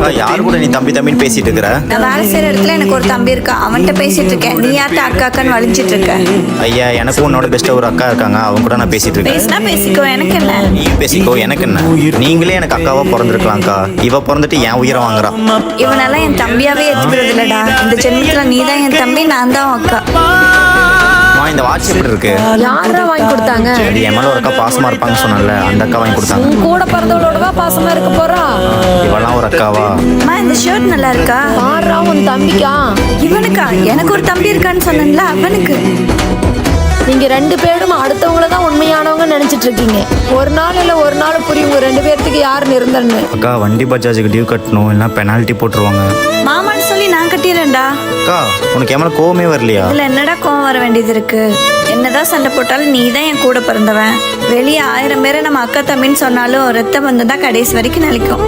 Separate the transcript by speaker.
Speaker 1: அக்கா யாரு கூட நீ தம்பி தம்பின்னு பேசிட்டு இருக்கிற?
Speaker 2: நான் வேலை செய்யற இடத்துல எனக்கு ஒரு தம்பி இருக்கா, அவன்கிட்ட பேசிட்டு இருக்கேன். நீ யார்ட்ட அக்கா அக்கான்னு வலிச்சிட்டு இருக்க?
Speaker 1: ஐயா எனக்கு உன்னோட பெஸ்ட் ஒரு அக்கா இருக்காங்க, அவங்க கூட நான் பேசிட்டு இருக்கேன்.
Speaker 2: பேசினா பேசிக்கோ, எனக்கு என்ன?
Speaker 1: நீ பேசிக்கோ, எனக்கு என்ன? நீங்களே எனக்கு அக்காவா பிறந்திருக்கலாம்க்கா. இவ பிறந்துட்டு என் உயிரை வாங்குறா.
Speaker 2: இவனெல்லாம் என் தம்பியாவே ஏத்துக்கிறது இல்லடா. இந்த ஜென்மத்துல நீ தான் என் தம்பி, நான் தான் அக்கா.
Speaker 1: இந்த வாட்ச் எப்படி இருக்கு?
Speaker 3: யாரா வாங்கி கொடுத்தாங்க?
Speaker 1: இது என் மேல ஒரு அக்கா பாசமா இருப்பாங்க சொன்னல, அந்த அக்கா வாங்கி கொடுத்தாங்க.
Speaker 3: கூட பிறந்தவளோடவா பாசமா இருக்க போறா?
Speaker 1: இவெல்லாம் ஒரு அக்காவா?
Speaker 2: அம்மா இந்த ஷர்ட் நல்லா இருக்கா?
Speaker 3: பாடுறா உன் தம்பிக்கா.
Speaker 2: இவனுக்கா? எனக்கு ஒரு தம்பி இருக்கான்னு சொன்னேன்ல, அவனுக்கு.
Speaker 3: நீங்க 2 பேரும் அடுத்தவங்கள தான் உண்மையானவங்க நினைச்சிட்டு இருக்கீங்க. ஒரு நாள் இல்ல ஒரு நாள் புரியும் உங்க 2 பேர்த்துக்கு யார் நிரந்தரன்னு.
Speaker 1: அக்கா வண்டி பஜாஜுக்கு டியூ கட்டணும், இல்லைன்னா பெனால்ட்டி போட்டுருவாங்க.
Speaker 2: மாமான்னு சொல்லி நான் கட்டிடுறேன்டா.
Speaker 1: அக்கா உனக்கு என் மேல கோவமே வரலையா?
Speaker 2: இதுல என்னடா கோவம் வர வேண்டியது இருக்கு? என்னதான் சண்டை போட்டாலும் நீ தான் என் கூட பிறந்தவன். வெளியே 1000 பேரை நம்ம அக்கா தம்பின்னு சொன்னாலும் ரத்த பந்தம் தான் கடைசி வரைக்கும் நிலைக்கும்.